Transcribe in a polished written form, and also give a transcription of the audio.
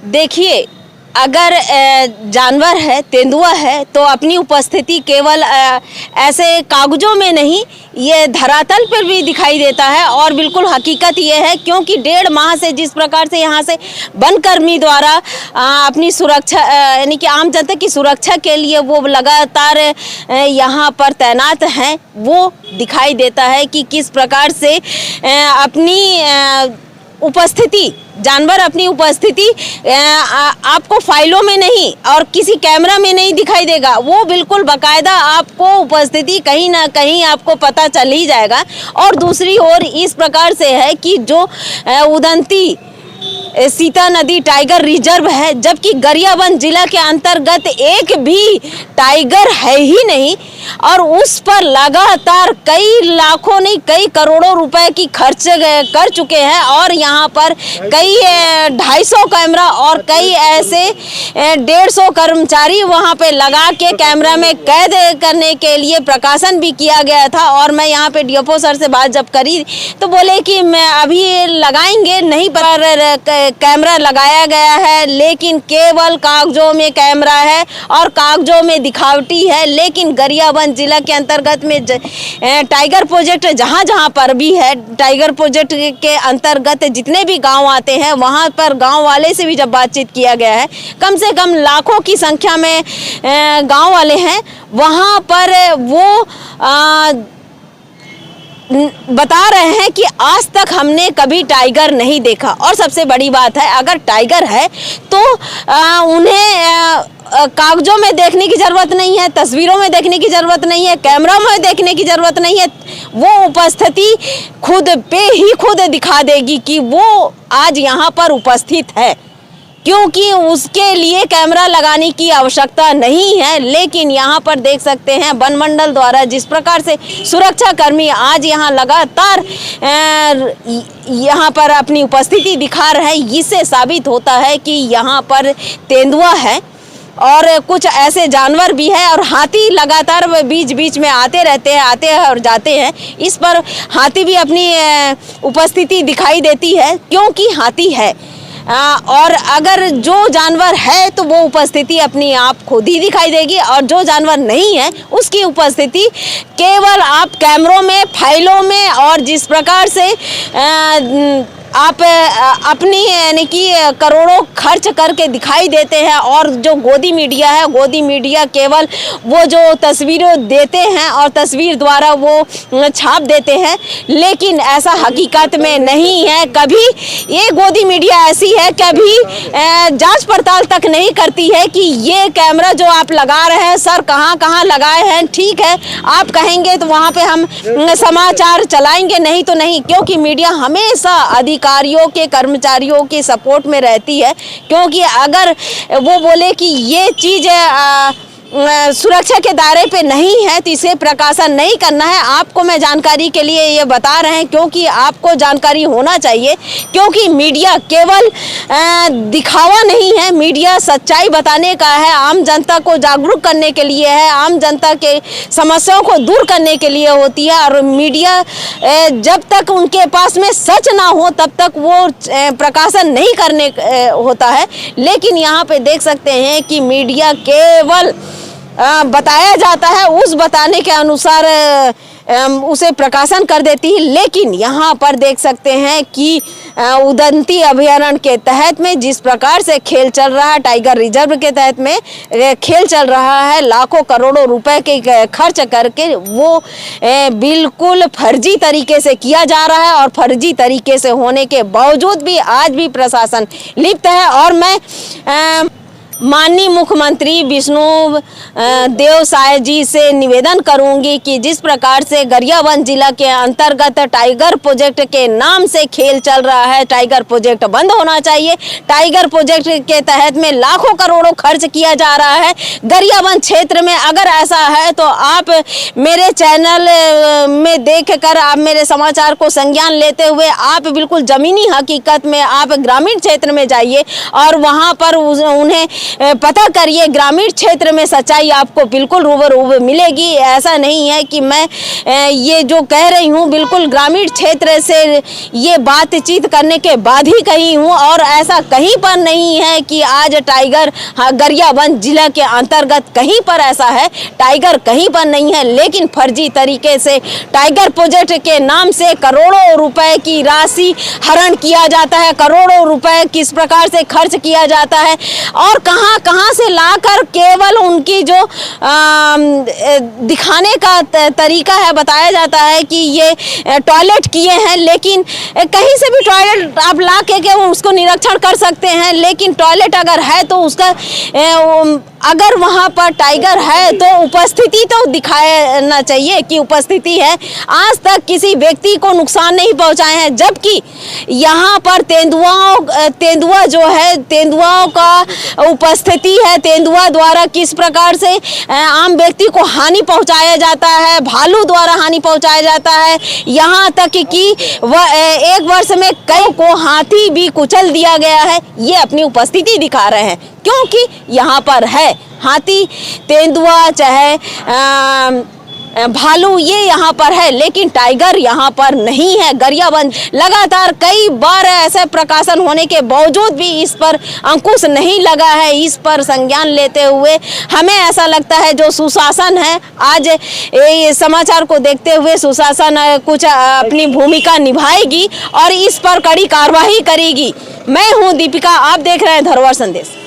देखिए, अगर जानवर है, तेंदुआ है, तो अपनी उपस्थिति केवल ऐसे कागजों में नहीं, ये धरातल पर भी दिखाई देता है। और बिल्कुल हकीकत ये है, क्योंकि 1.5 माह से जिस प्रकार से यहाँ से वनकर्मी द्वारा अपनी सुरक्षा यानी कि आम जनता की सुरक्षा के लिए वो लगातार यहाँ पर तैनात हैं, वो दिखाई देता है कि किस प्रकार से अपनी उपस्थिति, जानवर अपनी उपस्थिति आपको फाइलों में नहीं और किसी कैमरा में नहीं दिखाई देगा, वो बिल्कुल बाकायदा आपको उपस्थिति कहीं ना कहीं आपको पता चल ही जाएगा। और दूसरी ओर इस प्रकार से है कि जो उदंती सीता नदी टाइगर रिजर्व है, जबकि गरियाबंद जिला के अंतर्गत एक भी टाइगर है ही नहीं, और उस पर लगातार कई लाखों नहीं कई करोड़ों रुपए की खर्च कर चुके हैं। और यहाँ पर कई 250 कैमरा और कई ऐसे 150 कर्मचारी वहाँ पे लगा के कैमरा में कैद करने के लिए प्रकाशन भी किया गया था। और मैं यहाँ पे डीएफओ सर से बात जब करी तो बोले कि मैं अभी लगाएंगे नहीं, पर कैमरा लगाया गया है, लेकिन केवल कागजों में कैमरा है और कागजों में दिखावटी है। लेकिन गरियाबंद जिला के अंतर्गत में टाइगर प्रोजेक्ट जहाँ जहाँ पर भी है, टाइगर प्रोजेक्ट के अंतर्गत जितने भी गांव आते हैं, वहाँ पर गांव वाले से भी जब बातचीत किया गया है, कम से कम लाखों की संख्या में गांव वाले हैं, वहाँ पर वो बता रहे हैं कि आज तक हमने कभी टाइगर नहीं देखा। और सबसे बड़ी बात है, अगर टाइगर है तो उन्हें कागजों में देखने की ज़रूरत नहीं है, तस्वीरों में देखने की ज़रूरत नहीं है, कैमरा में देखने की ज़रूरत नहीं है, वो उपस्थिति खुद पे ही खुद दिखा देगी कि वो आज यहाँ पर उपस्थित है, क्योंकि उसके लिए कैमरा लगाने की आवश्यकता नहीं है। लेकिन यहाँ पर देख सकते हैं वन मंडल द्वारा जिस प्रकार से सुरक्षा कर्मी आज यहाँ लगातार यहाँ पर अपनी उपस्थिति दिखा रहे हैं, इससे साबित होता है कि यहाँ पर तेंदुआ है और कुछ ऐसे जानवर भी है। और हाथी लगातार बीच बीच में आते रहते हैं, आते हैं और जाते हैं। इस पर हाथी भी अपनी उपस्थिति दिखाई देती है, क्योंकि हाथी है। और अगर जो जानवर है तो वो उपस्थिति अपनी आप खुद ही दिखाई देगी, और जो जानवर नहीं है उसकी उपस्थिति केवल आप कैमरों में, फाइलों में, और जिस प्रकार से आप अपनी यानी कि करोड़ों खर्च करके दिखाई देते हैं। और जो गोदी मीडिया है, गोदी मीडिया केवल वो जो तस्वीरें देते हैं और तस्वीर द्वारा वो छाप देते हैं, लेकिन ऐसा हकीकत में नहीं है। कभी ये गोदी मीडिया ऐसी है, कभी जांच पड़ताल तक नहीं करती है कि ये कैमरा जो आप लगा रहे हैं सर कहाँ कहाँ लगाए हैं। ठीक है, आप कहेंगे तो वहाँ पे हम समाचार चलाएंगे, नहीं तो नहीं, क्योंकि मीडिया हमेशा अधिकारियों के, कर्मचारियों के सपोर्ट में रहती है। क्योंकि अगर वो बोले कि ये चीज़ सुरक्षा के दायरे पे नहीं है तो इसे प्रकाशन नहीं करना है। आपको मैं जानकारी के लिए ये बता रहे हैं, क्योंकि आपको जानकारी होना चाहिए। क्योंकि मीडिया केवल दिखावा नहीं है, मीडिया सच्चाई बताने का है, आम जनता को जागरूक करने के लिए है, आम जनता के समस्याओं को दूर करने के लिए होती है। और मीडिया जब तक उनके पास में सच ना हो तब तक वो प्रकाशन नहीं करने होता है। लेकिन यहाँ पे देख सकते हैं कि मीडिया केवल बताया जाता है, उस बताने के अनुसार उसे प्रकाशन कर देती है। लेकिन यहाँ पर देख सकते हैं कि उदंती अभयारण्य के तहत में जिस प्रकार से खेल चल रहा है, टाइगर रिजर्व के तहत में खेल चल रहा है, लाखों करोड़ों रुपए के खर्च करके वो बिल्कुल फर्जी तरीके से किया जा रहा है। और फर्जी तरीके से होने के बावजूद भी आज भी प्रशासन लिप्त है। और मैं माननीय मुख्यमंत्री विष्णु देव साय जी से निवेदन करूंगी कि जिस प्रकार से गरियाबंद जिला के अंतर्गत टाइगर प्रोजेक्ट के नाम से खेल चल रहा है, टाइगर प्रोजेक्ट बंद होना चाहिए। टाइगर प्रोजेक्ट के तहत में लाखों करोड़ों खर्च किया जा रहा है गरियाबंद क्षेत्र में। अगर ऐसा है तो आप मेरे चैनल में देखकर आप मेरे समाचार को संज्ञान लेते हुए आप बिल्कुल ज़मीनी हकीकत में आप ग्रामीण क्षेत्र में जाइए और वहाँ पर उन्हें पता करिए, ग्रामीण क्षेत्र में सच्चाई आपको बिल्कुल रूबरू मिलेगी। ऐसा नहीं है कि मैं ये जो कह रही हूँ बिल्कुल ग्रामीण क्षेत्र से ये बातचीत करने के बाद ही कही हूँ, और ऐसा कहीं पर नहीं है कि आज टाइगर गरियाबंद जिला के अंतर्गत कहीं पर ऐसा है, टाइगर कहीं पर नहीं है। लेकिन फर्जी तरीके से टाइगर प्रोजेक्ट के नाम से करोड़ों रुपए की राशि हरण किया जाता है, करोड़ों रुपए किस प्रकार से खर्च किया जाता है और कहां कहां से लाकर केवल उनकी जो दिखाने का तरीका है, बताया जाता है कि ये टॉयलेट किए हैं, लेकिन कहीं से भी टॉयलेट आप ला के उसको निरीक्षण कर सकते हैं। लेकिन टॉयलेट अगर है तो उसका अगर वहां पर टाइगर है तो उपस्थिति तो दिखाना चाहिए कि उपस्थिति है। आज तक किसी व्यक्ति को नुकसान नहीं पहुंचाए हैं, जबकि यहाँ पर तेंदुआ जो है, तेंदुआओं का उपस्थिति है, तेंदुआ द्वारा किस प्रकार से आम व्यक्ति को हानि पहुंचाया जाता है, भालू द्वारा हानि पहुंचाया जाता है। यहाँ तक कि एक वर्ष में कई को हाथी भी कुचल दिया गया है। ये अपनी उपस्थिति दिखा रहे हैं क्योंकि यहाँ पर है हाथी, तेंदुआ, चाहे भालू, ये यहाँ पर है, लेकिन टाइगर यहाँ पर नहीं है। गरियाबंद लगातार कई बार ऐसे प्रकाशन होने के बावजूद भी इस पर अंकुश नहीं लगा है। इस पर संज्ञान लेते हुए हमें ऐसा लगता है जो सुशासन है, आज ये समाचार को देखते हुए सुशासन कुछ अपनी भूमिका निभाएगी और इस पर कड़ी कार्रवाई करेगी। मैं हूँ दीपिका, आप देख रहे हैं धरोहर संदेश।